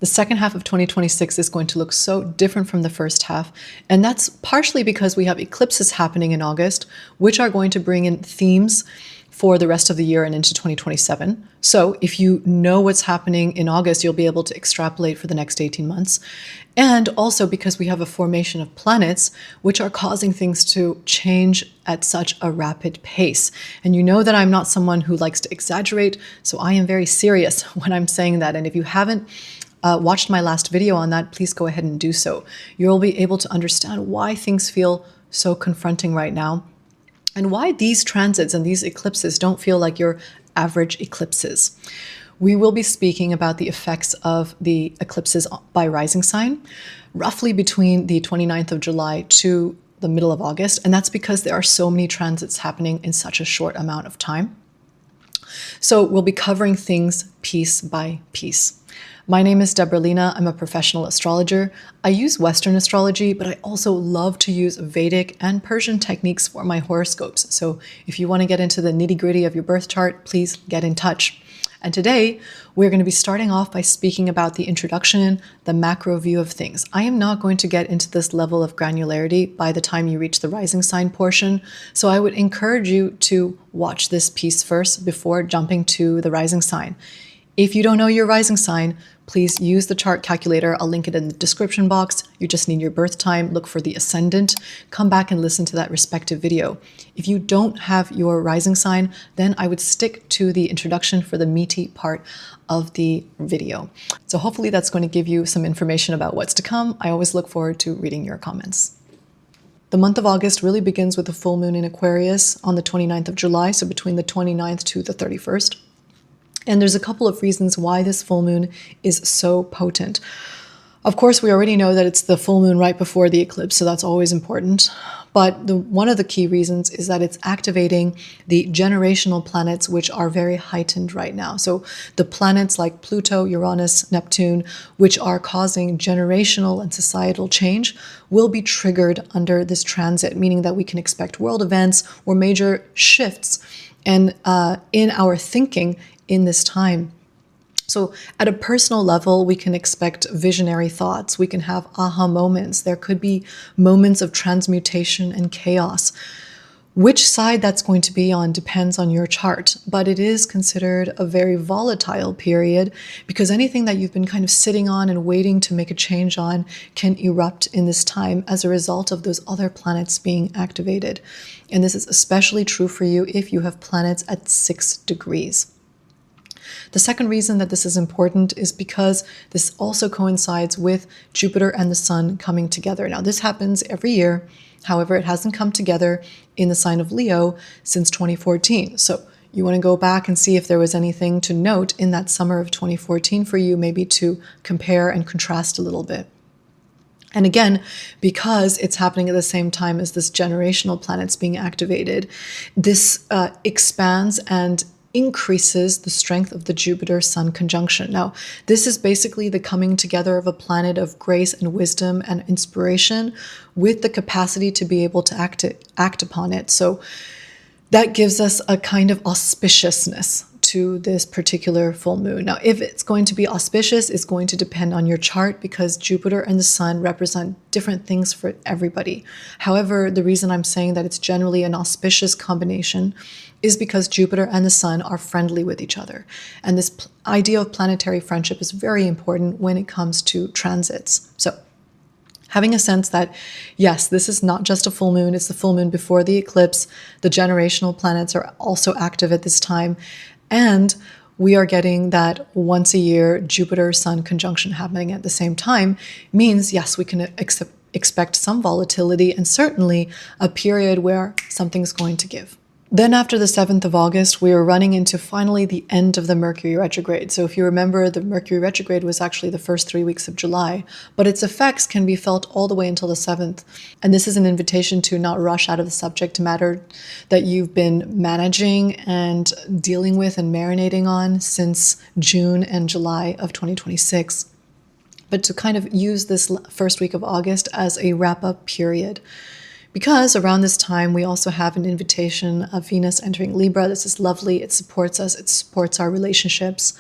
The second half of 2026 is going to look so different from the first half, and that's partially because we have eclipses happening in August, which are going to bring in themes for the rest of the year and into 2027. So if you know what's happening in August, you'll be able to extrapolate for the next 18 months. And also because we have a formation of planets, which are causing things to change at such a rapid pace. And you know that I'm not someone who likes to exaggerate, so I am very serious when I'm saying that. And if you haven't watched my last video on that, please go ahead and do so. You'll be able to understand why things feel so confronting right now and why these transits and these eclipses don't feel like your average eclipses. We will be speaking about the effects of the eclipses by rising sign, roughly between the 29th of July to the middle of August. And that's because there are so many transits happening in such a short amount of time. So we'll be covering things piece by piece. My name is Deborah Lynna. I'm a professional astrologer. I use Western astrology, but I also love to use Vedic and Persian techniques for my horoscopes. So if you want to get into the nitty-gritty of your birth chart, please get in touch. And today, we're going to be starting off by speaking about the introduction, the macro view of things. I am not going to get into this level of granularity by the time you reach the rising sign portion, so I would encourage you to watch this piece first before jumping to the rising sign. If you don't know your rising sign, please use the chart calculator. I'll link it in the description box. You just need your birth time, look for the ascendant, come back and listen to that respective video. If you don't have your rising sign, then I would stick to the introduction for the meaty part of the video. So hopefully that's going to give you some information about what's to come. I always look forward to reading your comments. The month of August really begins with a full moon in Aquarius on the 29th of July, so between the 29th to the 31st. And there's a couple of reasons why this full moon is so potent. Of course, we already know that it's the full moon right before the eclipse, so that's always important. But one of the key reasons is that it's activating the generational planets, which are very heightened right now. So the planets like Pluto, Uranus, Neptune, which are causing generational and societal change, will be triggered under this transit, meaning that we can expect world events or major shifts and in our thinking in this time. So at a personal level, we can expect visionary thoughts. We can have aha moments. There could be moments of transmutation and chaos. Which side that's going to be on depends on your chart, but it is considered a very volatile period because anything that you've been kind of sitting on and waiting to make a change on can erupt in this time as a result of those other planets being activated. And this is especially true for you if you have planets at 6 degrees. The second reason that this is important is because this also coincides with Jupiter and the Sun coming together. Now, this happens every year. However, it hasn't come together in the sign of Leo since 2014. So you want to go back and see if there was anything to note in that summer of 2014 for you, maybe to compare and contrast a little bit. And again, because it's happening at the same time as this generational planets being activated, this expands and increases the strength of the Jupiter-Sun conjunction. Now, this is basically the coming together of a planet of grace and wisdom and inspiration with the capacity to be able to act upon it. So that gives us a kind of auspiciousness to this particular full moon. Now, if it's going to be auspicious, it's going to depend on your chart because Jupiter and the Sun represent different things for everybody. However, the reason I'm saying that it's generally an auspicious combination is because Jupiter and the Sun are friendly with each other. And this idea of planetary friendship is very important when it comes to transits. So having a sense that, yes, this is not just a full moon, it's the full moon before the eclipse. The generational planets are also active at this time. And we are getting that once a year Jupiter-Sun conjunction happening at the same time means, yes, we can expect some volatility and certainly a period where something's going to give. Then after the 7th of August, we are running into finally the end of the Mercury retrograde. So if you remember, the Mercury retrograde was actually the first 3 weeks of July, but its effects can be felt all the way until the 7th. And this is an invitation to not rush out of the subject matter that you've been managing and dealing with and marinating on since June and July of 2026, but to kind of use this first week of August as a wrap-up period. Because around this time, we also have an invitation of Venus entering Libra. This is lovely. It supports us. It supports our relationships.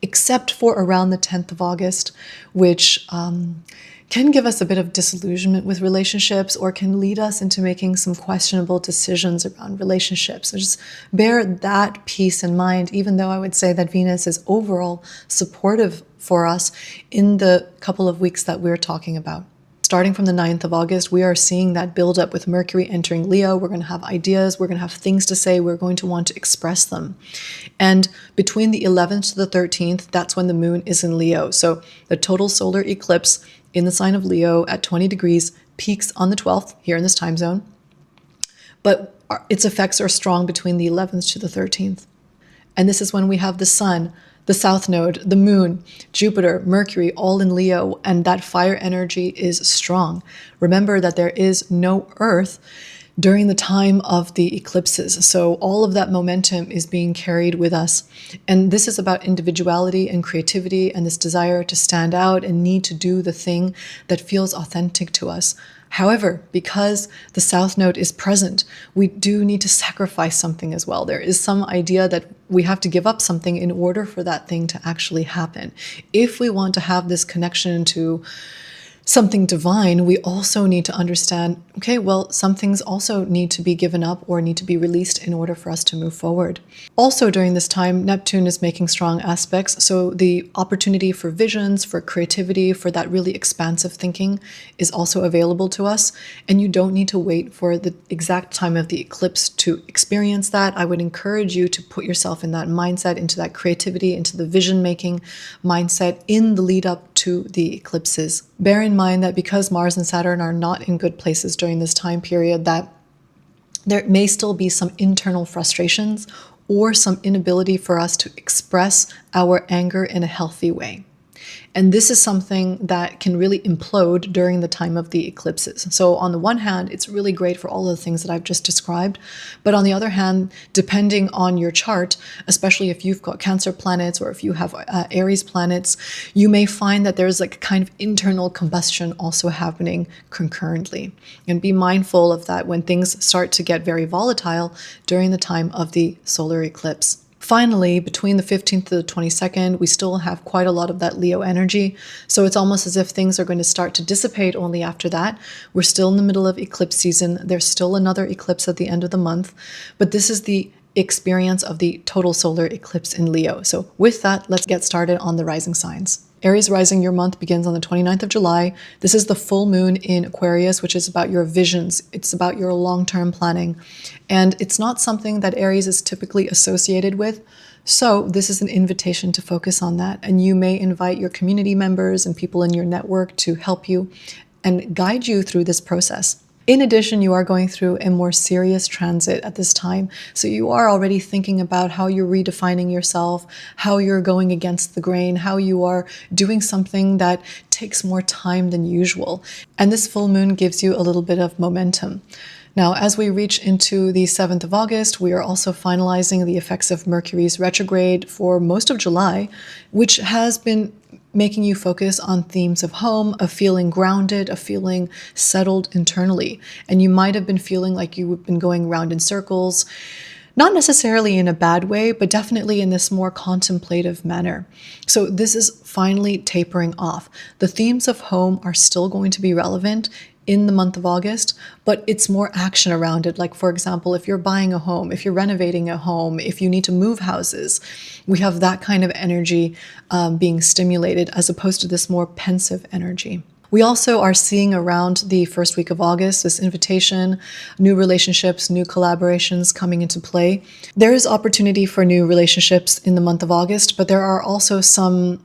except for around the 10th of August, which can give us a bit of disillusionment with relationships or can lead us into making some questionable decisions around relationships. So just bear that piece in mind, even though I would say that Venus is overall supportive for us in the couple of weeks that we're talking about. Starting from the 9th of August, we are seeing that build up with Mercury entering Leo. We're going to have ideas, we're going to have things to say, we're going to want to express them. And between the 11th to the 13th, that's when the moon is in Leo. So the total solar eclipse in the sign of Leo at 20 degrees peaks on the 12th here in this time zone. But its effects are strong between the 11th to the 13th. And this is when we have the sun, the south node, the moon, Jupiter, Mercury, all in Leo, and that fire energy is strong. Remember that there is no earth during the time of the eclipses. So all of that momentum is being carried with us. And this is about individuality and creativity and this desire to stand out and need to do the thing that feels authentic to us. However, because the South Node is present, we do need to sacrifice something as well. There is some idea that we have to give up something in order for that thing to actually happen. If we want to have this connection to something divine, we also need to understand, okay, well, some things also need to be given up or need to be released in order for us to move forward. Also during this time, Neptune is making strong aspects, so the opportunity for visions, for creativity, for that really expansive thinking is also available to us, and you don't need to wait for the exact time of the eclipse to experience that. I would encourage you to put yourself in that mindset, into that creativity, into the vision-making mindset in the lead up to the eclipses. Bear in mind that because Mars and Saturn are not in good places during this time period, that there may still be some internal frustrations or some inability for us to express our anger in a healthy way. And this is something that can really implode during the time of the eclipses. So on the one hand, it's really great for all of the things that I've just described. But on the other hand, depending on your chart, especially if you've got Cancer planets or if you have Aries planets, you may find that there's like a kind of internal combustion also happening concurrently. And be mindful of that when things start to get very volatile during the time of the solar eclipse. Finally, between the 15th to the 22nd, we still have quite a lot of that Leo energy. So it's almost as if things are going to start to dissipate only after that. We're still in the middle of eclipse season. There's still another eclipse at the end of the month. But this is the experience of the total solar eclipse in Leo. So with that, let's get started on the rising signs. Aries rising, your month begins on the 29th of July. This is the full moon in Aquarius, which is about your visions. It's about your long-term planning. And it's not something that Aries is typically associated with. So this is an invitation to focus on that. And you may invite your community members and people in your network to help you and guide you through this process. In addition, you are going through a more serious transit at this time. So you are already thinking about how you're redefining yourself, how you're going against the grain, how you are doing something that takes more time than usual. And this full moon gives you a little bit of momentum. Now, as we reach into the 7th of August, we are also finalizing the effects of Mercury's retrograde for most of July, which has been making you focus on themes of home, of feeling grounded, of feeling settled internally. And you might have been feeling like you've been going around in circles, not necessarily in a bad way, but definitely in this more contemplative manner. So this is finally tapering off. The themes of home are still going to be relevant in the month of August, but it's more action around it. Like, for example, if you're buying a home, if you're renovating a home, if you need to move houses, we have that kind of energy being stimulated as opposed to this more pensive energy. We also are seeing around the first week of August this invitation, new relationships, new collaborations coming into play. There is opportunity for new relationships in the month of August, but there are also some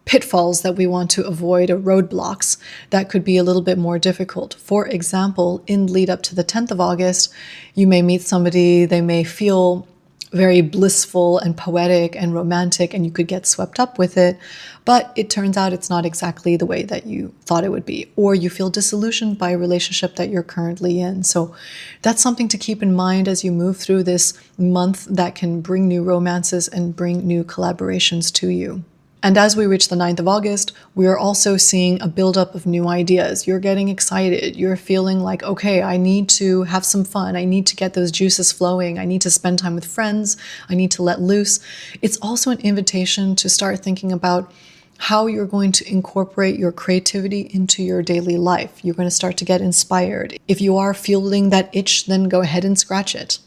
pitfalls that we want to avoid, or roadblocks that could be a little bit more difficult. For example, in lead up to the 10th of August, you may meet somebody, they may feel very blissful and poetic and romantic, and you could get swept up with it, but it turns out it's not exactly the way that you thought it would be, or you feel disillusioned by a relationship that you're currently in. So that's something to keep in mind as you move through this month that can bring new romances and bring new collaborations to you. And as we reach the 9th of August, we are also seeing a buildup of new ideas. You're getting excited. You're feeling like, okay, I need to have some fun. I need to get those juices flowing. I need to spend time with friends. I need to let loose. It's also an invitation to start thinking about how you're going to incorporate your creativity into your daily life. You're going to start to get inspired. If you are feeling that itch, then go ahead and scratch it.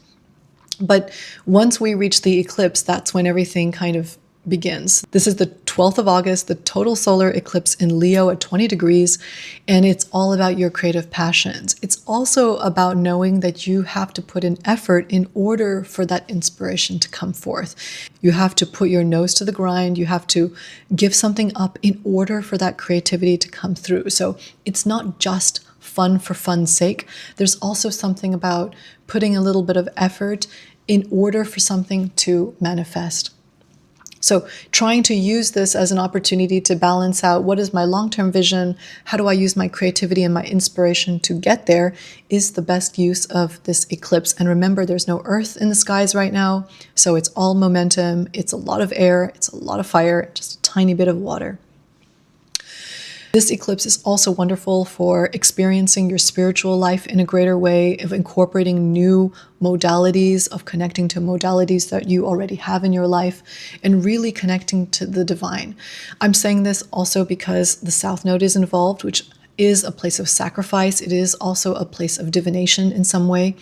But once we reach the eclipse, that's when everything kind of begins. This is the 12th of August, the total solar eclipse in Leo at 20 degrees, and it's all about your creative passions. It's also about knowing that you have to put in effort in order for that inspiration to come forth. You have to put your nose to the grind. You have to give something up in order for that creativity to come through. So it's not just fun for fun's sake. There's also something about putting a little bit of effort in order for something to manifest. So trying to use this as an opportunity to balance out what is my long-term vision, how do I use my creativity and my inspiration to get there, is the best use of this eclipse. And remember, there's no earth in the skies right now, so it's all momentum, it's a lot of air, it's a lot of fire, just a tiny bit of water. This eclipse is also wonderful for experiencing your spiritual life in a greater way, of incorporating new modalities, of connecting to modalities that you already have in your life, and really connecting to the divine. I'm saying this also because the South Node is involved, which is a place of sacrifice. It is also a place of divination in some way.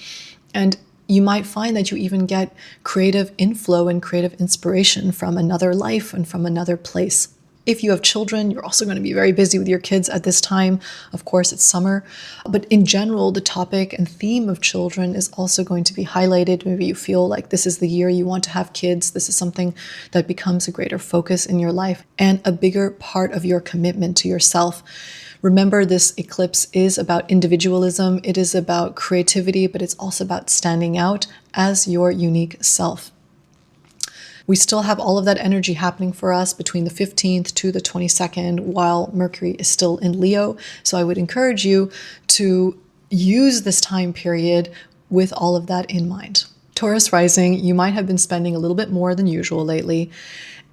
And you might find that you even get creative inflow and creative inspiration from another life and from another place. If you have children, you're also going to be very busy with your kids at this time. Of course, it's summer. But in general, the topic and theme of children is also going to be highlighted. Maybe you feel like this is the year you want to have kids. This is something that becomes a greater focus in your life and a bigger part of your commitment to yourself. Remember, this eclipse is about individualism. It is about creativity, but it's also about standing out as your unique self. We still have all of that energy happening for us between the 15th to the 22nd while Mercury is still in Leo. So I would encourage you to use this time period with all of that in mind. Taurus rising, you might have been spending a little bit more than usual lately,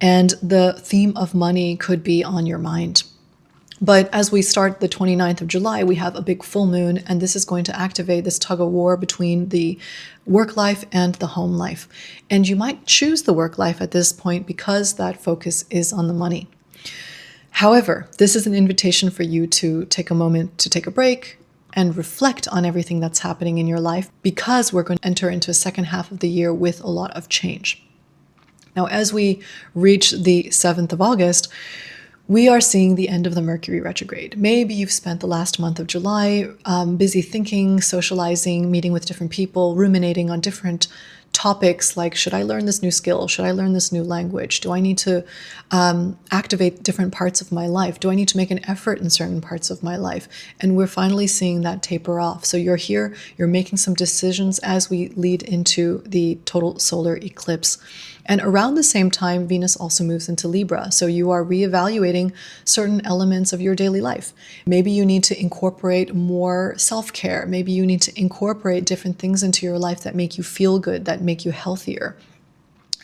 and the theme of money could be on your mind. But as we start the 29th of July, we have a big full moon, and this is going to activate this tug of war between the work life and the home life. And you might choose the work life at this point because that focus is on the money. However, this is an invitation for you to take a moment to take a break and reflect on everything that's happening in your life, because we're going to enter into a second half of the year with a lot of change. Now, as we reach the 7th of August, we are seeing the end of the Mercury retrograde. Maybe you've spent the last month of July busy thinking, socializing, meeting with different people, ruminating on different topics like, should I learn this new skill? Should I learn this new language? Do I need to activate different parts of my life? Do I need to make an effort in certain parts of my life? And we're finally seeing that taper off. So you're here, you're making some decisions as we lead into the total solar eclipse. And around the same time, Venus also moves into Libra. So you are reevaluating certain elements of your daily life. Maybe you need to incorporate more self-care. Maybe you need to incorporate different things into your life that make you feel good, that make you healthier.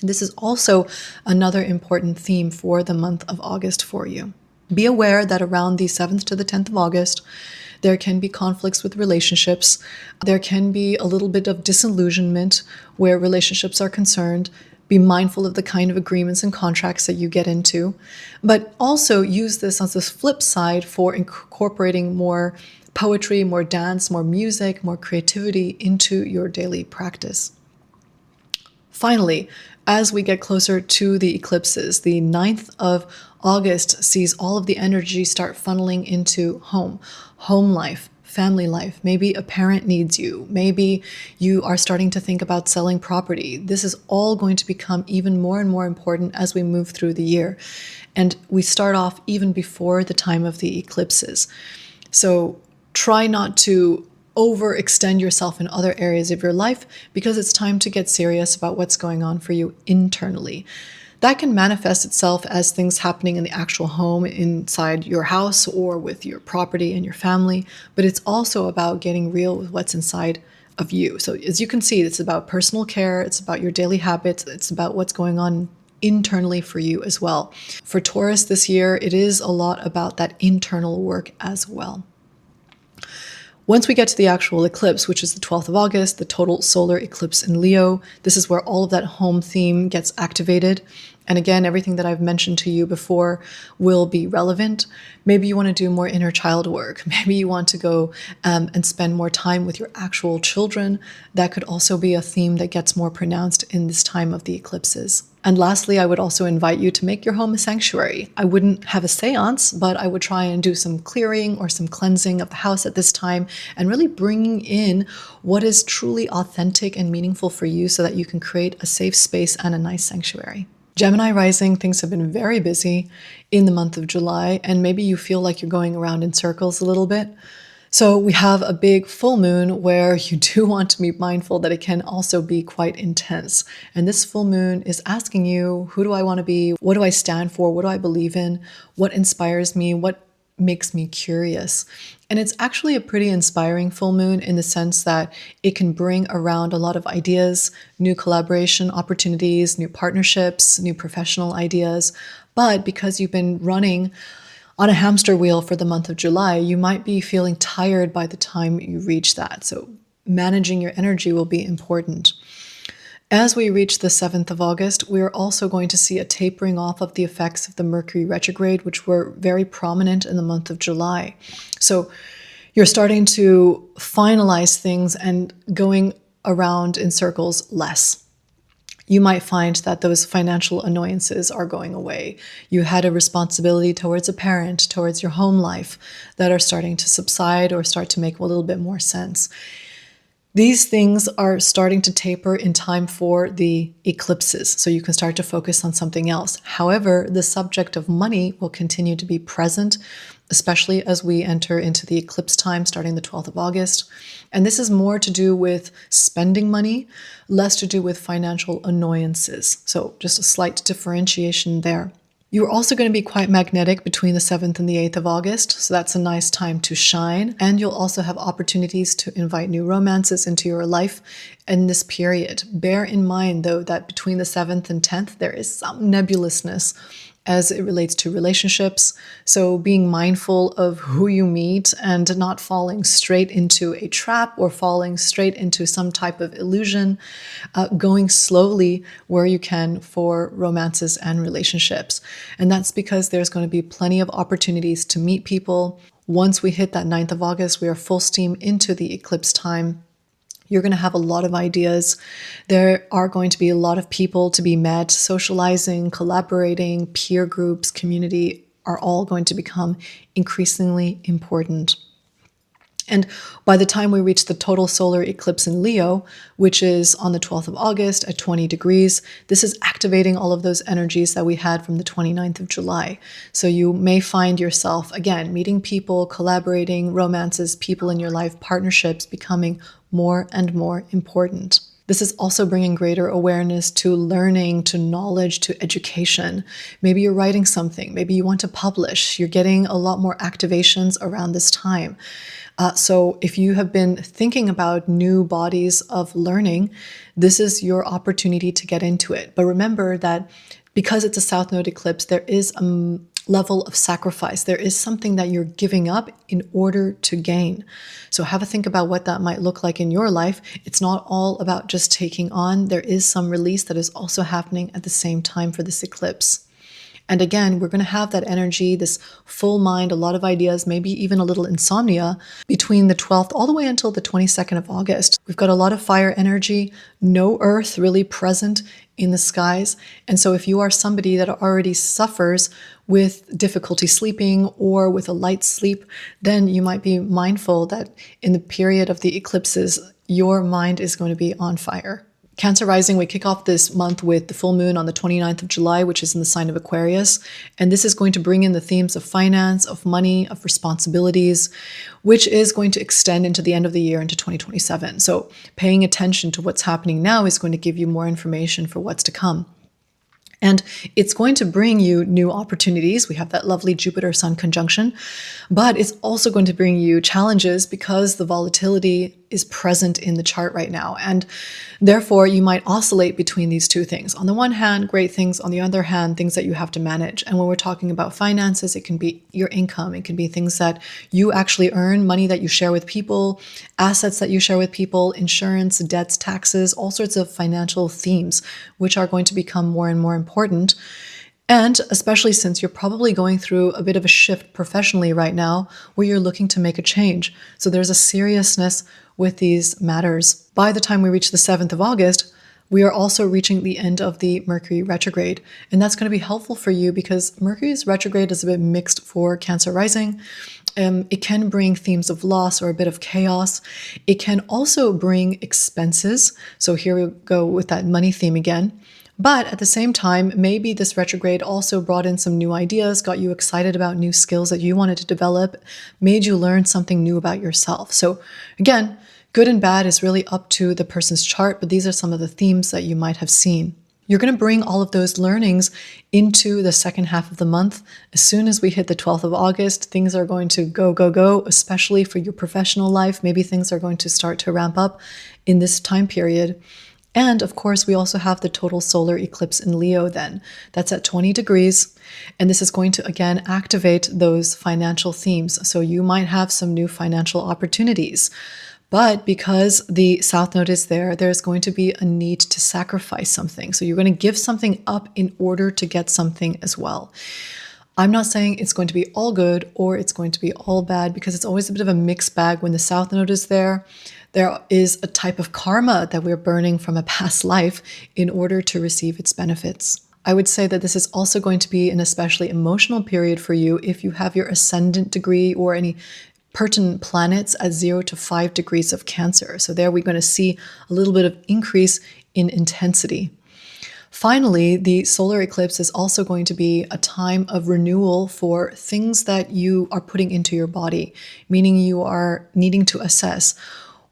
This is also another important theme for the month of August for you. Be aware that around the 7th to the 10th of August, there can be conflicts with relationships. There can be a little bit of disillusionment where relationships are concerned. Be mindful of the kind of agreements and contracts that you get into, but also use this as this flip side for incorporating more poetry, more dance, more music, more creativity into your daily practice. Finally, as we get closer to the eclipses, the 9th of August sees all of the energy start funneling into home life, family life. Maybe a parent needs you. Maybe you are starting to think about selling property. This is all going to become even more and more important as we move through the year. And we start off even before the time of the eclipses. So try not to overextend yourself in other areas of your life, because it's time to get serious about what's going on for you internally. That can manifest itself as things happening in the actual home, inside your house, or with your property and your family, but it's also about getting real with what's inside of you. So as you can see, it's about personal care, it's about your daily habits, it's about what's going on internally for you as well. For Taurus this year, it is a lot about that internal work as well. Once we get to the actual eclipse, which is the 12th of August, the total solar eclipse in Leo, this is where all of that home theme gets activated. And again, everything that I've mentioned to you before will be relevant. Maybe you want to do more inner child work. Maybe you want to go and spend more time with your actual children. That could also be a theme that gets more pronounced in this time of the eclipses. And lastly, I would also invite you to make your home a sanctuary. I wouldn't have a seance, but I would try and do some clearing or some cleansing of the house at this time and really bringing in what is truly authentic and meaningful for you so that you can create a safe space and a nice sanctuary. Gemini rising, things have been very busy in the month of July, and maybe you feel like you're going around in circles a little bit. So we have a big full moon where you do want to be mindful that it can also be quite intense. And this full moon is asking you, who do I want to be? What do I stand for? What do I believe in? What inspires me? What makes me curious? And it's actually a pretty inspiring full moon in the sense that it can bring around a lot of ideas, new collaboration opportunities, new partnerships, new professional ideas. But because you've been running on a hamster wheel for the month of July, you might be feeling tired by the time you reach that. So managing your energy will be important. As we reach the 7th of August, we are also going to see a tapering off of the effects of the Mercury retrograde, which were very prominent in the month of July. So you're starting to finalize things and going around in circles less. You might find that those financial annoyances are going away. You had a responsibility towards a parent, towards your home life that are starting to subside or start to make a little bit more sense. These things are starting to taper in time for the eclipses, so you can start to focus on something else. However, the subject of money will continue to be present, especially as we enter into the eclipse time starting the 12th of August. And this is more to do with spending money, less to do with financial annoyances. So just a slight differentiation there. You're also going to be quite magnetic between the 7th and the 8th of August, so that's a nice time to shine. And you'll also have opportunities to invite new romances into your life in this period. Bear in mind, though, that between the 7th and 10th, there is some nebulousness as it relates to relationships. So being mindful of who you meet and not falling straight into a trap or falling straight into some type of illusion, going slowly where you can for romances and relationships. And that's because there's going to be plenty of opportunities to meet people. Once we hit that 9th of August, we are full steam into the eclipse time. You're going to have a lot of ideas. There are going to be a lot of people to be met. Socializing, collaborating, peer groups, community are all going to become increasingly important. And by the time we reach the total solar eclipse in Leo, which is on the 12th of August at 20 degrees, this is activating all of those energies that we had from the 29th of July. So you may find yourself, again, meeting people, collaborating, romances, people in your life, partnerships becoming more and more important. This is also bringing greater awareness to learning, to knowledge, to education. Maybe you're writing something. Maybe you want to publish. You're getting a lot more activations around this time. So if you have been thinking about new bodies of learning, this is your opportunity to get into it. But remember that because it's a South Node eclipse, there is a level of sacrifice. There is something that you're giving up in order to gain. So have a think about what that might look like in your life. It's not all about just taking on. There is some release that is also happening at the same time for this eclipse. And again, we're going to have that energy, this full mind, a lot of ideas, maybe even a little insomnia between the 12th all the way until the 22nd of August. We've got a lot of fire energy, no earth really present in the skies. And so if you are somebody that already suffers with difficulty sleeping or with a light sleep, then you might be mindful that in the period of the eclipses, your mind is going to be on fire. Cancer rising, we kick off this month with the full moon on the 29th of July, which is in the sign of Aquarius. And this is going to bring in the themes of finance, of money, of responsibilities, which is going to extend into the end of the year into 2027. So paying attention to what's happening now is going to give you more information for what's to come. And it's going to bring you new opportunities. We have that lovely Jupiter-Sun conjunction, but it's also going to bring you challenges because the volatility is present in the chart right now. And therefore, you might oscillate between these two things. On the one hand, great things. On the other hand, things that you have to manage. And when we're talking about finances, it can be your income. It can be things that you actually earn, money that you share with people, assets that you share with people, insurance, debts, taxes, all sorts of financial themes, which are going to become more and more important. And especially since you're probably going through a bit of a shift professionally right now where you're looking to make a change. So there's a seriousness with these matters. By the time we reach the 7th of August, we are also reaching the end of the Mercury retrograde. And that's going to be helpful for you because Mercury's retrograde is a bit mixed for Cancer rising. It can bring themes of loss or a bit of chaos. It can also bring expenses. So here we go with that money theme again. But at the same time, maybe this retrograde also brought in some new ideas, got you excited about new skills that you wanted to develop, made you learn something new about yourself. So again, good and bad is really up to the person's chart, but these are some of the themes that you might have seen. You're going to bring all of those learnings into the second half of the month. As soon as we hit the 12th of August, things are going to go, go, go, especially for your professional life. Maybe things are going to start to ramp up in this time period. And of course, we also have the total solar eclipse in Leo then. That's at 20 degrees. And this is going to, again, activate those financial themes. So you might have some new financial opportunities. But because the South Node is there, there's going to be a need to sacrifice something. So you're going to give something up in order to get something as well. I'm not saying it's going to be all good or it's going to be all bad because it's always a bit of a mixed bag when the South Node is there. There is a type of karma that we're burning from a past life in order to receive its benefits. I would say that this is also going to be an especially emotional period for you if you have your ascendant degree or any pertinent planets at 0 to 5 degrees of Cancer. So there we're going to see a little bit of increase in intensity. Finally, the solar eclipse is also going to be a time of renewal for things that you are putting into your body, meaning you are needing to assess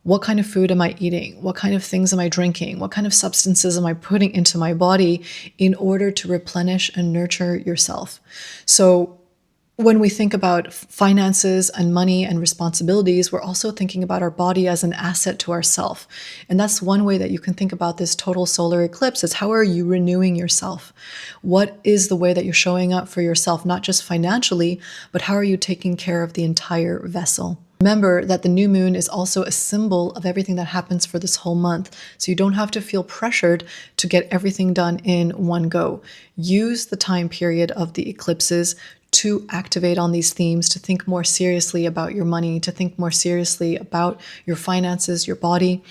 what kind of food am I eating? What kind of things am I drinking? What kind of substances am I putting into my body in order to replenish and nurture yourself? So when we think about finances and money and responsibilities, we're also thinking about our body as an asset to ourself. And that's one way that you can think about this total solar eclipse is how are you renewing yourself? What is the way that you're showing up for yourself, not just financially, but how are you taking care of the entire vessel? Remember that the new moon is also a symbol of everything that happens for this whole month. So you don't have to feel pressured to get everything done in one go. Use the time period of the eclipses to activate on these themes, to think more seriously about your money, to think more seriously about your finances, your body,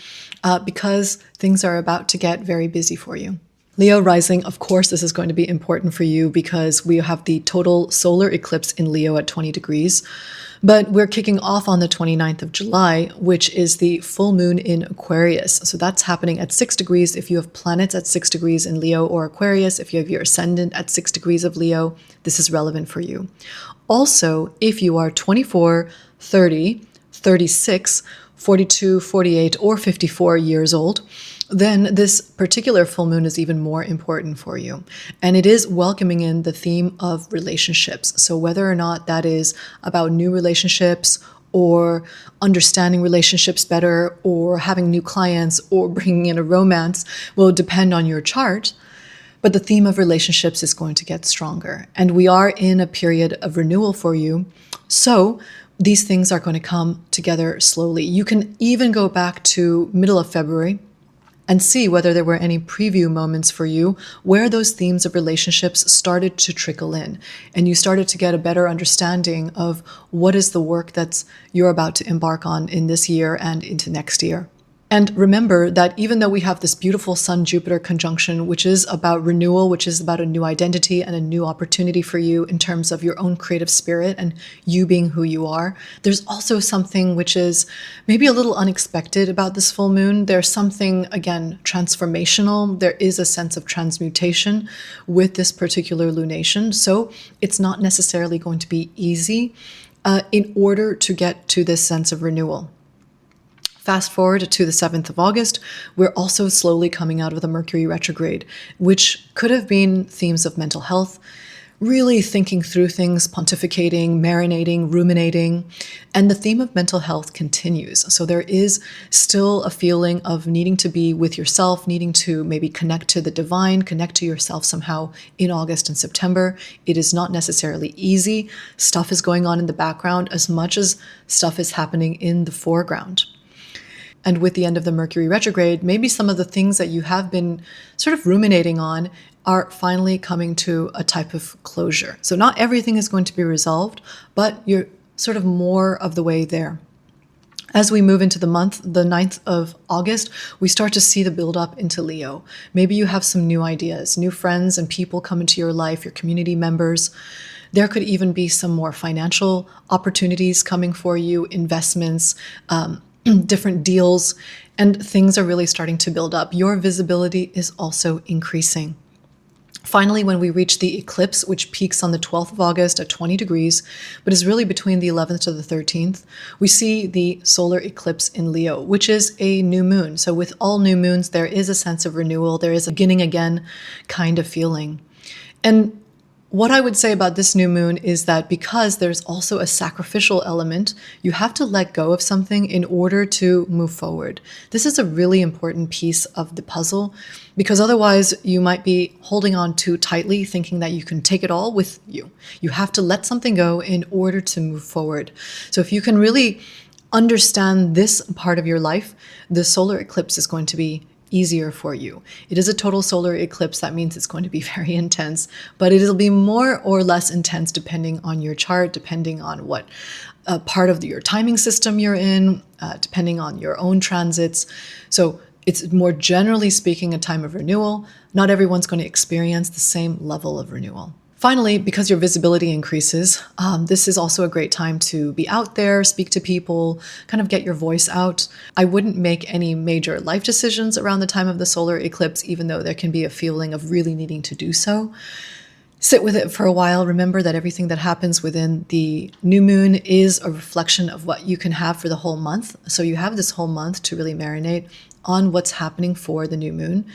because things are about to get very busy for you. Leo rising, of course, this is going to be important for you because we have the total solar eclipse in Leo at 20 degrees. But we're kicking off on the 29th of July, which is the full moon in Aquarius. So that's happening at 6 degrees if you have planets at 6 degrees in Leo or Aquarius. If you have your ascendant at 6 degrees of Leo, this is relevant for you. Also, if you are 24, 30, 36, 42, 48, or 54 years old, then this particular full moon is even more important for you. And it is welcoming in the theme of relationships. So whether or not that is about new relationships or understanding relationships better or having new clients or bringing in a romance will depend on your chart. But the theme of relationships is going to get stronger. And we are in a period of renewal for you. So these things are going to come together slowly. You can even go back to middle of February and see whether there were any preview moments for you where those themes of relationships started to trickle in and you started to get a better understanding of what is the work that's you're about to embark on in this year and into next year. And remember that even though we have this beautiful Sun-Jupiter conjunction, which is about renewal, which is about a new identity and a new opportunity for you in terms of your own creative spirit and you being who you are, there's also something which is maybe a little unexpected about this full moon. There's something, again, transformational. There is a sense of transmutation with this particular lunation. So it's not necessarily going to be easy in order to get to this sense of renewal. Fast forward to the 7th of August, we're also slowly coming out of the Mercury retrograde, which could have been themes of mental health, really thinking through things, pontificating, marinating, ruminating. And the theme of mental health continues. So there is still a feeling of needing to be with yourself, needing to maybe connect to the divine, connect to yourself somehow in August and September. It is not necessarily easy. Stuff is going on in the background as much as stuff is happening in the foreground. And with the end of the Mercury retrograde, maybe some of the things that you have been sort of ruminating on are finally coming to a type of closure. So not everything is going to be resolved, but you're sort of more of the way there. As we move into the month, the 9th of August, we start to see the build up into Leo. Maybe you have some new ideas, new friends and people come into your life, your community members. There could even be some more financial opportunities coming for you, investments, different deals, and things are really starting to build up. Your visibility is also increasing. Finally, when we reach the eclipse, which peaks on the 12th of August at 20 degrees, but is really between the 11th to the 13th, we see the solar eclipse in Leo, which is a new moon. So with all new moons, there is a sense of renewal. There is a beginning again kind of feeling. And what I would say about this new moon is that because there's also a sacrificial element, you have to let go of something in order to move forward. This is a really important piece of the puzzle because otherwise you might be holding on too tightly, thinking that you can take it all with you. You have to let something go in order to move forward. So if you can really understand this part of your life, the solar eclipse is going to be easier for you. It is a total solar eclipse. That means it's going to be very intense, but it'll be more or less intense depending on your chart, depending on what part of your timing system you're in, depending on your own transits. So it's more generally speaking a time of renewal. Not everyone's going to experience the same level of renewal. Finally, because your visibility increases, this is also a great time to be out there, speak to people, kind of get your voice out. I wouldn't make any major life decisions around the time of the solar eclipse, even though there can be a feeling of really needing to do so. Sit with it for a while. Remember that everything that happens within the new moon is a reflection of what you can have for the whole month. So you have this whole month to really marinate on what's happening for the new moon.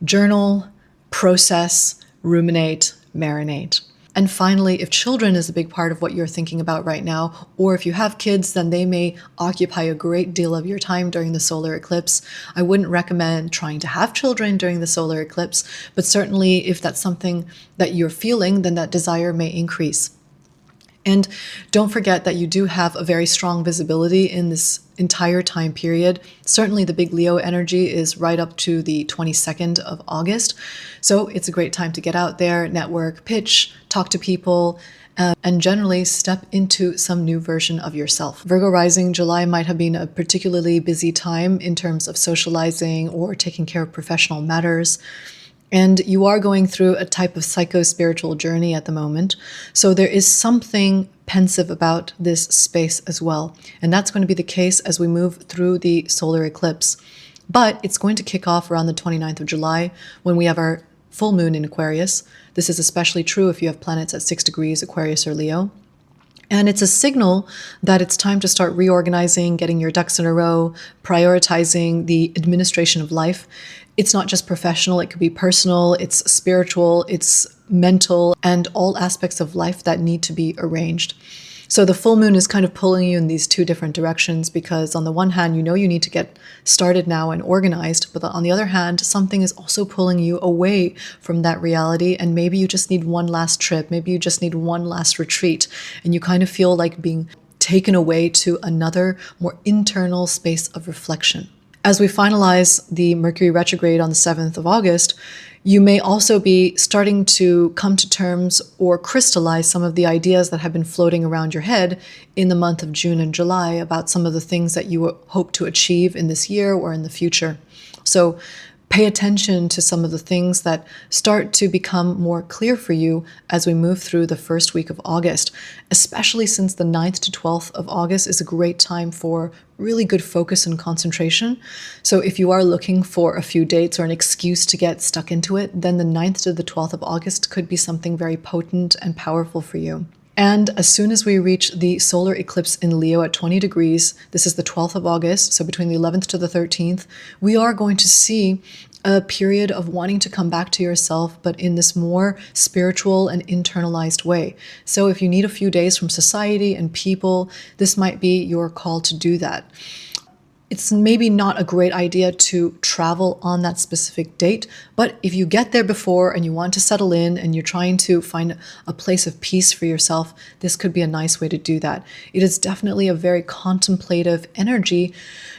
Journal, process, ruminate, marinate. And finally, if children is a big part of what you're thinking about right now, or if you have kids, then they may occupy a great deal of your time during the solar eclipse. I wouldn't recommend trying to have children during the solar eclipse, but certainly if that's something that you're feeling, then that desire may increase. And don't forget that you do have a very strong visibility in this entire time period. Certainly the big Leo energy is right up to the 22nd of August. So it's a great time to get out there, network, pitch, talk to people, and generally step into some new version of yourself. Virgo rising, July might have been a particularly busy time in terms of socializing or taking care of professional matters. And you are going through a type of psycho-spiritual journey at the moment. So there is something pensive about this space as well. And that's going to be the case as we move through the solar eclipse. But it's going to kick off around the 29th of July when we have our full moon in Aquarius. This is especially true if you have planets at 6 degrees Aquarius or Leo. And it's a signal that it's time to start reorganizing, getting your ducks in a row, prioritizing the administration of life. It's not just professional, it could be personal, it's spiritual, it's mental, and all aspects of life that need to be arranged. So the full moon is kind of pulling you in these two different directions because on the one hand, you know you need to get started now and organized, but on the other hand, something is also pulling you away from that reality, and maybe you just need one last trip, maybe you just need one last retreat, and you kind of feel like being taken away to another, more internal space of reflection. As we finalize the Mercury retrograde on the 7th of August, you may also be starting to come to terms or crystallize some of the ideas that have been floating around your head in the month of June and July about some of the things that you hope to achieve in this year or in the future. So pay attention to some of the things that start to become more clear for you as we move through the first week of August, especially since the 9th to 12th of August is a great time for really good focus and concentration. So if you are looking for a few dates or an excuse to get stuck into it, then the 9th to the 12th of August could be something very potent and powerful for you. And as soon as we reach the solar eclipse in Leo at 20 degrees, this is the 12th of August, so between the 11th to the 13th, we are going to see a period of wanting to come back to yourself, but in this more spiritual and internalized way. So if you need a few days from society and people, this might be your call to do that. It's maybe not a great idea to travel on that specific date, but if you get there before and you want to settle in and you're trying to find a place of peace for yourself, this could be a nice way to do that. It is definitely a very contemplative energy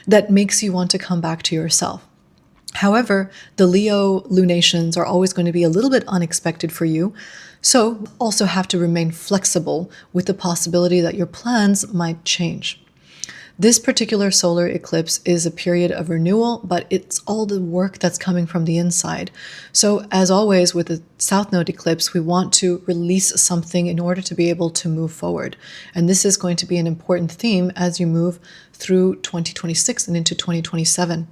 that makes you want to come back to yourself. However, the Leo lunations are always going to be a little bit unexpected for you, so also have to remain flexible with the possibility that your plans might change. This particular solar eclipse is a period of renewal, but it's all the work that's coming from the inside. So as always with the South Node eclipse, we want to release something in order to be able to move forward. And this is going to be an important theme as you move through 2026 and into 2027.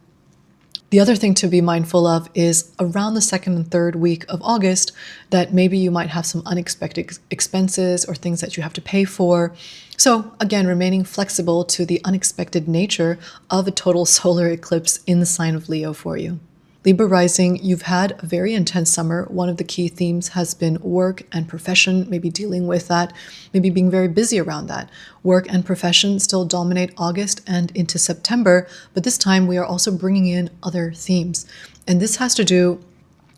The other thing to be mindful of is around the second and third week of August that maybe you might have some unexpected expenses or things that you have to pay for. So again, remaining flexible to the unexpected nature of a total solar eclipse in the sign of Leo for you. Libra rising, you've had a very intense summer. One of the key themes has been work and profession, maybe dealing with that, maybe being very busy around that. Work and profession still dominate August and into September, but this time we are also bringing in other themes. And this has to do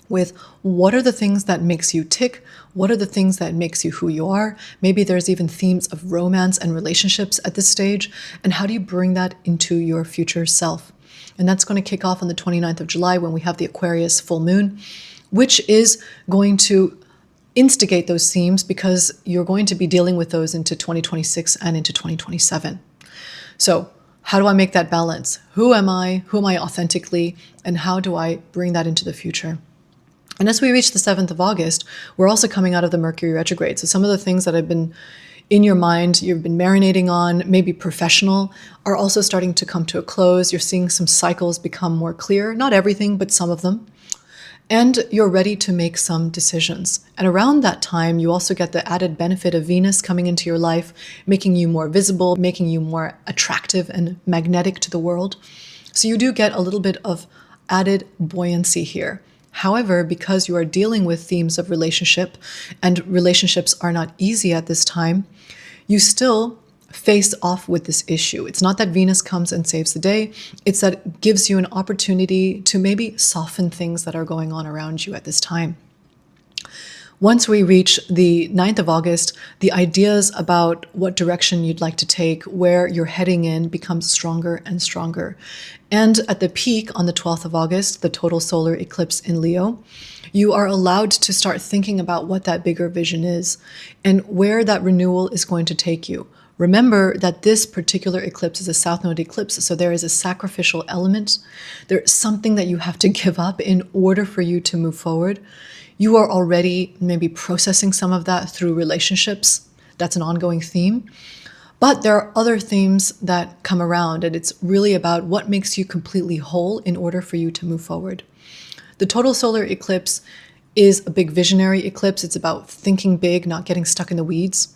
with what are the things that makes you tick? What are the things that makes you who you are? Maybe there's even themes of romance and relationships at this stage. And how do you bring that into your future self? And that's going to kick off on the 29th of July when we have the Aquarius full moon, which is going to instigate those themes because you're going to be dealing with those into 2026 and into 2027. So how do I make that balance? Who am I? Who am I authentically? And how do I bring that into the future? And as we reach the 7th of August, we're also coming out of the Mercury retrograde. So some of the things that have been in your mind, you've been marinating on, maybe professional, are also starting to come to a close. You're seeing some cycles become more clear, not everything, but some of them. And you're ready to make some decisions. And around that time, you also get the added benefit of Venus coming into your life, making you more visible, making you more attractive and magnetic to the world. So you do get a little bit of added buoyancy here. However, because you are dealing with themes of relationship, and relationships are not easy at this time, you still face off with this issue. It's not that Venus comes and saves the day, it's that it gives you an opportunity to maybe soften things that are going on around you at this time. Once we reach the 9th of August, the ideas about what direction you'd like to take, where you're heading in, becomes stronger and stronger. And at the peak on the 12th of August, the total solar eclipse in Leo, you are allowed to start thinking about what that bigger vision is and where that renewal is going to take you. Remember that this particular eclipse is a South Node eclipse, so there is a sacrificial element. There's something that you have to give up in order for you to move forward. You are already maybe processing some of that through relationships. That's an ongoing theme. But there are other themes that come around, and it's really about what makes you completely whole in order for you to move forward. The total solar eclipse is a big visionary eclipse. It's about thinking big, not getting stuck in the weeds.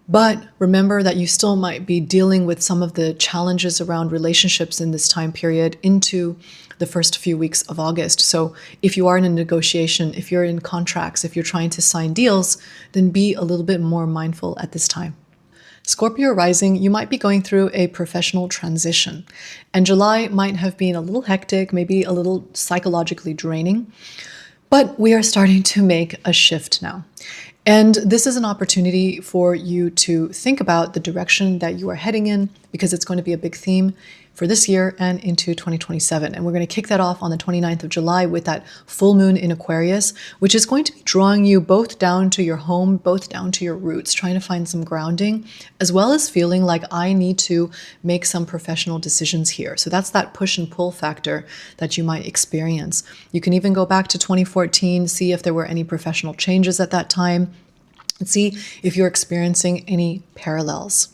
But remember that you still might be dealing with some of the challenges around relationships in this time period into the first few weeks of August. So if you are in a negotiation, if you're in contracts, if you're trying to sign deals, then be a little bit more mindful at this time. Scorpio rising, you might be going through a professional transition. And July might have been a little hectic, maybe a little psychologically draining. But we are starting to make a shift now. And this is an opportunity for you to think about the direction that you are heading in, because it's going to be a big theme for this year and into 2027. And we're going to kick that off on the 29th of July with that full moon in Aquarius, which is going to be drawing you both down to your home, both down to your roots, trying to find some grounding, as well as feeling like I need to make some professional decisions here. So that's that push and pull factor that you might experience. You can even go back to 2014, see if there were any professional changes at that time, and see if you're experiencing any parallels.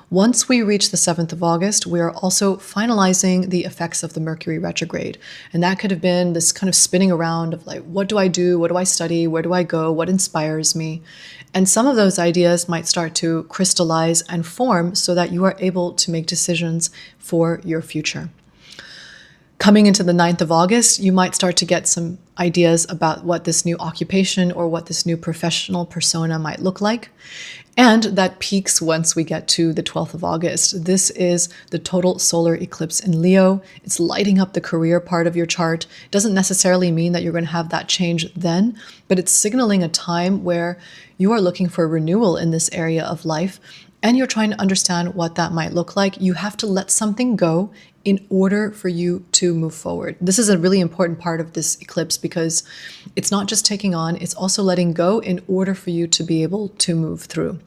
Once we reach the 7th of August, we are also finalizing the effects of the Mercury retrograde. And that could have been this kind of spinning around of like, what do I do? What do I study? Where do I go? What inspires me? And some of those ideas might start to crystallize and form so that you are able to make decisions for your future. Coming into the 9th of August, you might start to get some ideas about what this new occupation or what this new professional persona might look like. And that peaks once we get to the 12th of August. This is the total solar eclipse in Leo. It's lighting up the career part of your chart. It doesn't necessarily mean that you're going to have that change then, but it's signaling a time where you are looking for renewal in this area of life, and you're trying to understand what that might look like. You have to let something go in order for you to move forward. This is a really important part of this eclipse because it's not just taking on, it's also letting go in order for you to be able to move through.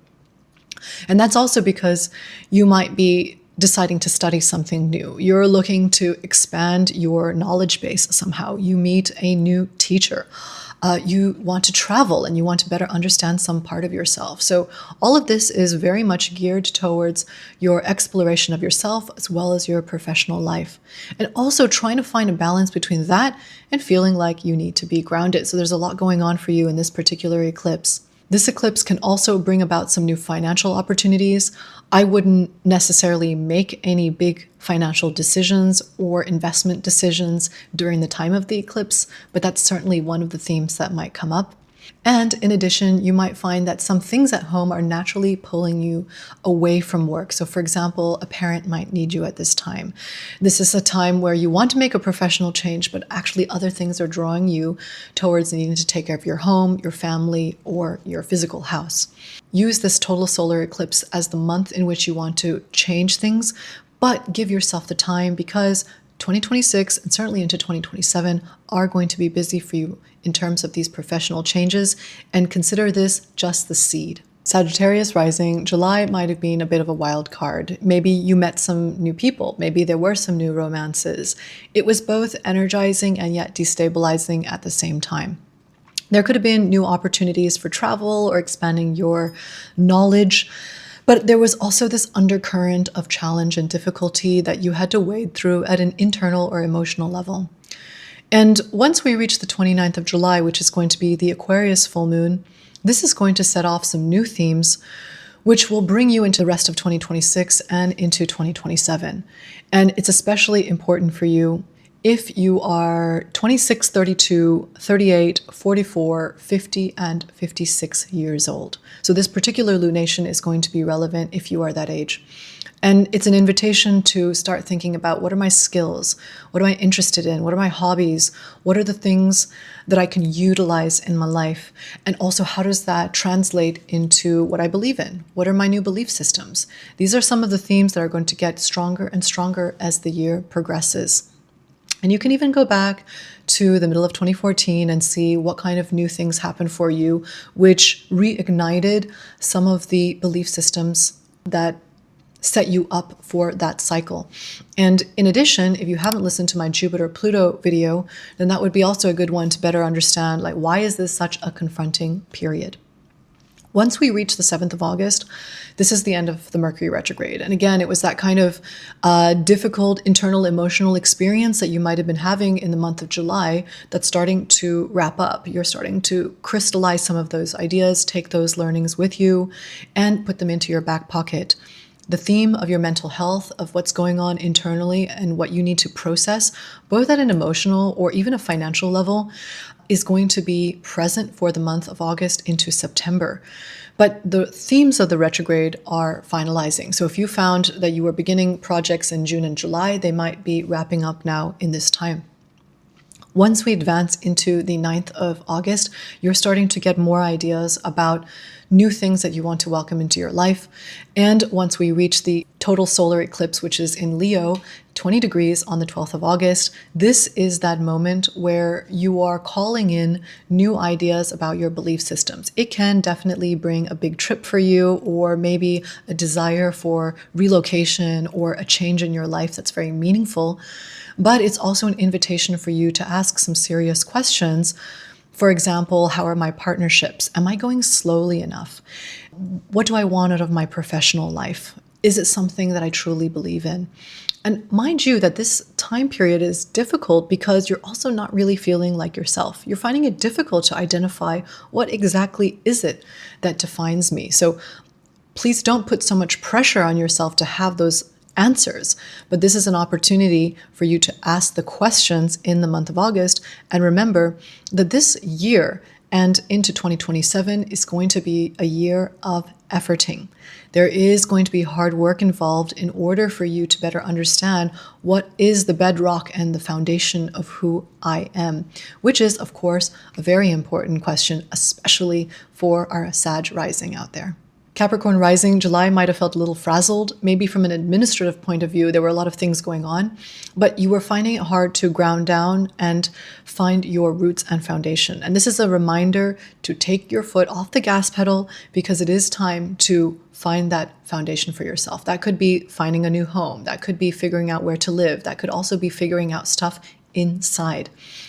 And that's also because you might be deciding to study something new. You're looking to expand your knowledge base somehow. You meet a new teacher. You want to travel and you want to better understand some part of yourself. So all of this is very much geared towards your exploration of yourself as well as your professional life. And also trying to find a balance between that and feeling like you need to be grounded. So there's a lot going on for you in this particular eclipse. This eclipse can also bring about some new financial opportunities. I wouldn't necessarily make any big financial decisions or investment decisions during the time of the eclipse, but that's certainly one of the themes that might come up. And in addition, you might find that some things at home are naturally pulling you away from work. So for example, a parent might need you at this time. This is a time where you want to make a professional change, but actually other things are drawing you towards needing to take care of your home, your family, or your physical house. Use this total solar eclipse as the month in which you want to change things, but give yourself the time because 2026 and certainly into 2027 are going to be busy for you in terms of these professional changes, and consider this just the seed. Sagittarius rising, July might have been a bit of a wild card. Maybe you met some new people. Maybe there were some new romances. It was both energizing and yet destabilizing at the same time. There could have been new opportunities for travel or expanding your knowledge. But there was also this undercurrent of challenge and difficulty that you had to wade through at an internal or emotional level. And once we reach the 29th of July, which is going to be the Aquarius full moon, this is going to set off some new themes, which will bring you into the rest of 2026 and into 2027. And it's especially important for you if you are 26, 32, 38, 44, 50, and 56 years old. So this particular lunation is going to be relevant if you are that age. And it's an invitation to start thinking about, what are my skills? What am I interested in? What are my hobbies? What are the things that I can utilize in my life? And also, how does that translate into what I believe in? What are my new belief systems? These are some of the themes that are going to get stronger and stronger as the year progresses. And you can even go back to the middle of 2014 and see what kind of new things happened for you, which reignited some of the belief systems that set you up for that cycle. And in addition, if you haven't listened to my Jupiter-Pluto video, then that would be also a good one to better understand, like, why is this such a confronting period? Once we reach the 7th of August, this is the end of the Mercury retrograde. And again, it was that kind of difficult internal emotional experience that you might have been having in the month of July that's starting to wrap up. You're starting to crystallize some of those ideas, take those learnings with you, and put them into your back pocket. The theme of your mental health, of what's going on internally and what you need to process, both at an emotional or even a financial level, is going to be present for the month of August into September. But the themes of the retrograde are finalizing. So if you found that you were beginning projects in June and July, they might be wrapping up now in this time. Once we advance into the 9th of August, you're starting to get more ideas about new things that you want to welcome into your life. And once we reach the total solar eclipse, which is in Leo, 20 degrees on the 12th of August, this is that moment where you are calling in new ideas about your belief systems. It can definitely bring a big trip for you, or maybe a desire for relocation or a change in your life that's very meaningful. But it's also an invitation for you to ask some serious questions. For example, how are my partnerships? Am I going slowly enough? What do I want out of my professional life? Is it something that I truly believe in? And mind you that this time period is difficult because you're also not really feeling like yourself. You're finding it difficult to identify what exactly is it that defines me. So please don't put so much pressure on yourself to have those answers. But this is an opportunity for you to ask the questions in the month of August. And remember that this year and into 2027 is going to be a year of efforting. There is going to be hard work involved in order for you to better understand what is the bedrock and the foundation of who I am, which is, of course, a very important question, especially for our Sag rising out there. Capricorn rising, July might have felt a little frazzled. Maybe from an administrative point of view, there were a lot of things going on, but you were finding it hard to ground down and find your roots and foundation. And this is a reminder to take your foot off the gas pedal, because it is time to find that foundation for yourself. That could be finding a new home. That could be figuring out where to live. That could also be figuring out stuff inside.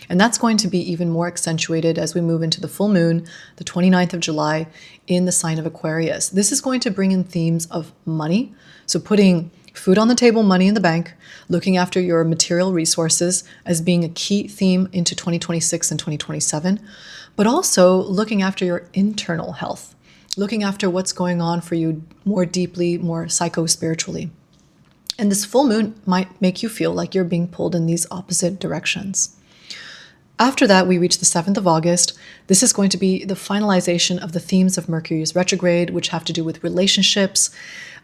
And that's going to be even more accentuated as we move into the full moon, the 29th of July, in the sign of Aquarius. This is going to bring in themes of money. So putting food on the table, money in the bank, looking after your material resources as being a key theme into 2026 and 2027, but also looking after your internal health, looking after what's going on for you more deeply, more psycho-spiritually. And this full moon might make you feel like you're being pulled in these opposite directions. After that, we reach the 7th of August. This is going to be the finalization of the themes of Mercury's retrograde, which have to do with relationships.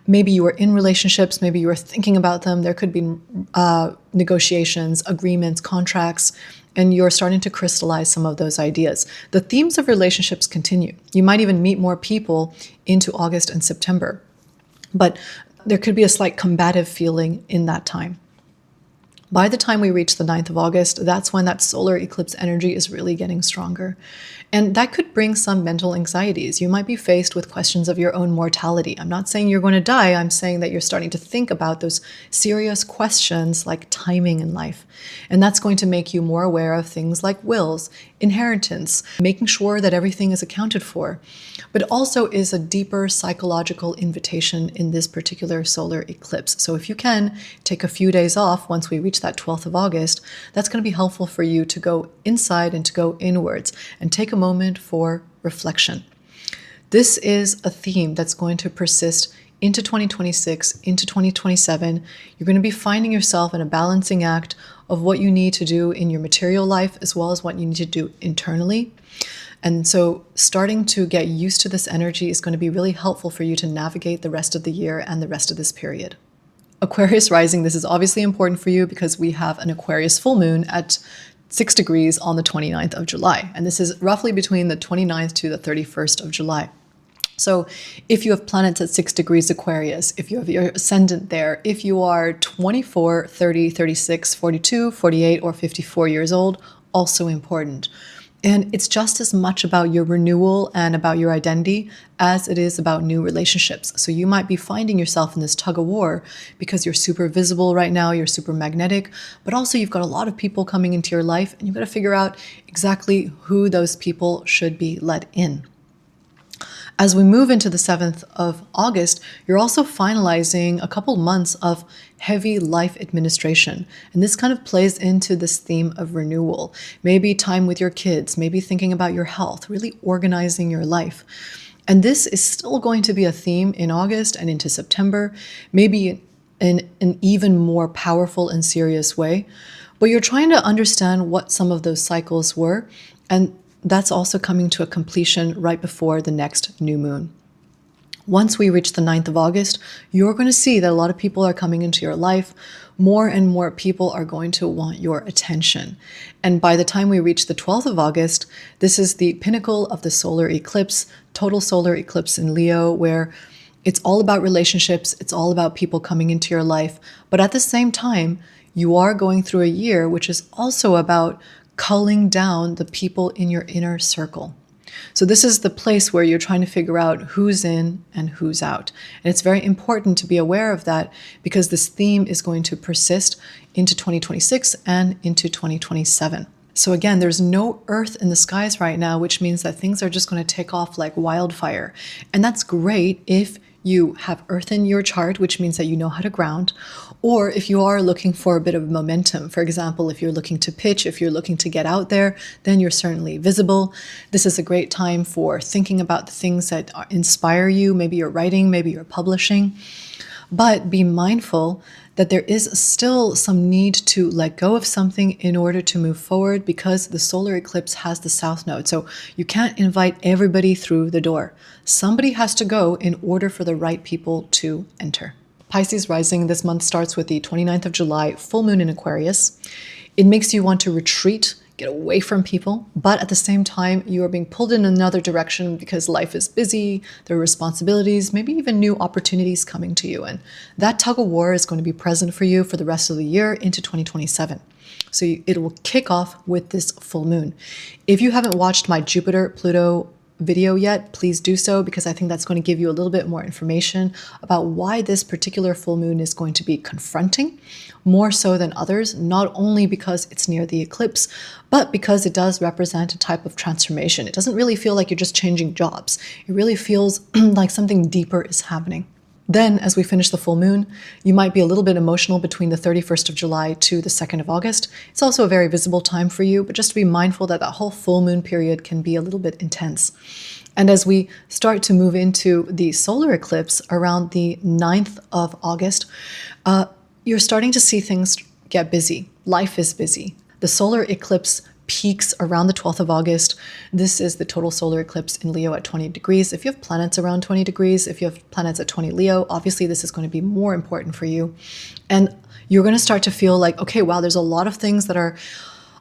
Maybe you are in relationships, maybe you are thinking about them. There could be negotiations, agreements, contracts, and you're starting to crystallize some of those ideas. The themes of relationships continue. You might even meet more people into August and September. But there could be a slight combative feeling in that time. By the time we reach the 9th of August, that's when that solar eclipse energy is really getting stronger. And that could bring some mental anxieties. You might be faced with questions of your own mortality. I'm not saying you're going to die. I'm saying that you're starting to think about those serious questions like timing in life. And that's going to make you more aware of things like wills, inheritance, making sure that everything is accounted for. But also is a deeper psychological invitation in this particular solar eclipse. So if you can take a few days off once we reach that 12th of August, that's going to be helpful for you to go inside and to go inwards and take a moment for reflection. This is a theme that's going to persist into 2026, into 2027. You're going to be finding yourself in a balancing act of what you need to do in your material life as well as what you need to do internally. And so starting to get used to this energy is going to be really helpful for you to navigate the rest of the year and the rest of this period. Aquarius rising, this is obviously important for you because we have an Aquarius full moon at 6 degrees on the 29th of July. And this is roughly between the 29th to the 31st of July. So if you have planets at 6 degrees Aquarius, if you have your ascendant there, if you are 24, 30, 36, 42, 48, or 54 years old, also important. And it's just as much about your renewal and about your identity as it is about new relationships. So you might be finding yourself in this tug of war because you're super visible right now, you're super magnetic, but also you've got a lot of people coming into your life and you've got to figure out exactly who those people should be let in. As we move into the 7th of August, you're also finalizing a couple months of heavy life administration. And this kind of plays into this theme of renewal. Maybe time with your kids, maybe thinking about your health, really organizing your life. And this is still going to be a theme in August and into September, maybe in an even more powerful and serious way. But you're trying to understand what some of those cycles were, and that's also coming to a completion right before the next new moon. Once we reach the 9th of August, you're going to see that a lot of people are coming into your life. More and more people are going to want your attention. And by the time we reach the 12th of August, this is the pinnacle of the solar eclipse, total solar eclipse in Leo, where it's all about relationships. It's all about people coming into your life. But at the same time, you are going through a year which is also about culling down the people in your inner circle. So this is the place where you're trying to figure out who's in and who's out. And it's very important to be aware of that because this theme is going to persist into 2026 and into 2027. So again, there's no earth in the skies right now, which means that things are just going to take off like wildfire. And that's great if you have earth in your chart, which means that you know how to ground, or if you are looking for a bit of momentum. For example, if you're looking to pitch, if you're looking to get out there, then you're certainly visible. This is a great time for thinking about the things that inspire you. Maybe you're writing, maybe you're publishing. But be mindful that there is still some need to let go of something in order to move forward, because the solar eclipse has the south node. So you can't invite everybody through the door. Somebody has to go in order for the right people to enter. Pisces rising this month starts with the 29th of July full moon in Aquarius. It makes you want to retreat, get away from people, but at the same time, you are being pulled in another direction because life is busy, there are responsibilities, maybe even new opportunities coming to you. And that tug of war is going to be present for you for the rest of the year into 2027. So it will kick off with this full moon. If you haven't watched my Jupiter-Pluto video yet, please do so, because I think that's going to give you a little bit more information about why this particular full moon is going to be confronting more so than others, not only because it's near the eclipse, but because it does represent a type of transformation. It doesn't really feel like you're just changing jobs. It really feels like something deeper is happening. Then, as we finish the full moon, you might be a little bit emotional between the 31st of July to the 2nd of August. It's also a very visible time for you, but just to be mindful that that whole full moon period can be a little bit intense. And as we start to move into the solar eclipse around the 9th of August, you're starting to see things get busy. Life is busy. The solar eclipse peaks around the 12th of August. This is the total solar eclipse in Leo at 20 degrees. If you have planets around 20 degrees, if you have planets at 20 Leo, obviously this is going to be more important for you. And you're going to start to feel like, okay, wow, there's a lot of things that are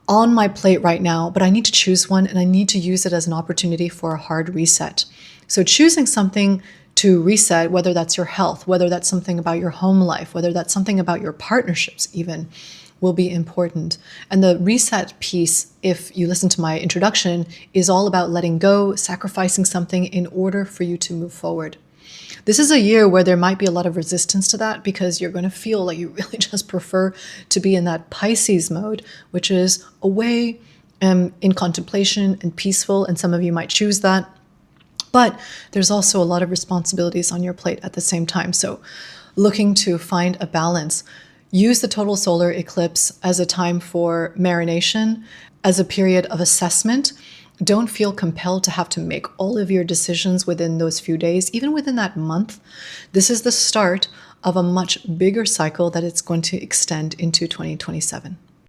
on my plate right now, but I need to choose one, and I need to use it as an opportunity for a hard reset. So choosing something to reset, whether that's your health, whether that's something about your home life, whether that's something about your partnerships even, will be important. And the reset piece, if you listen to my introduction, is all about letting go, sacrificing something in order for you to move forward. This is a year where there might be a lot of resistance to that, because you're going to feel like you really just prefer to be in that Pisces mode, which is away in contemplation and peaceful, and some of you might choose that. But there's also a lot of responsibilities on your plate at the same time. So looking to find a balance. Use the total solar eclipse as a time for marination, as a period of assessment. Don't feel compelled to have to make all of your decisions within those few days, even within that month. This is the start of a much bigger cycle that it's going to extend into 2027.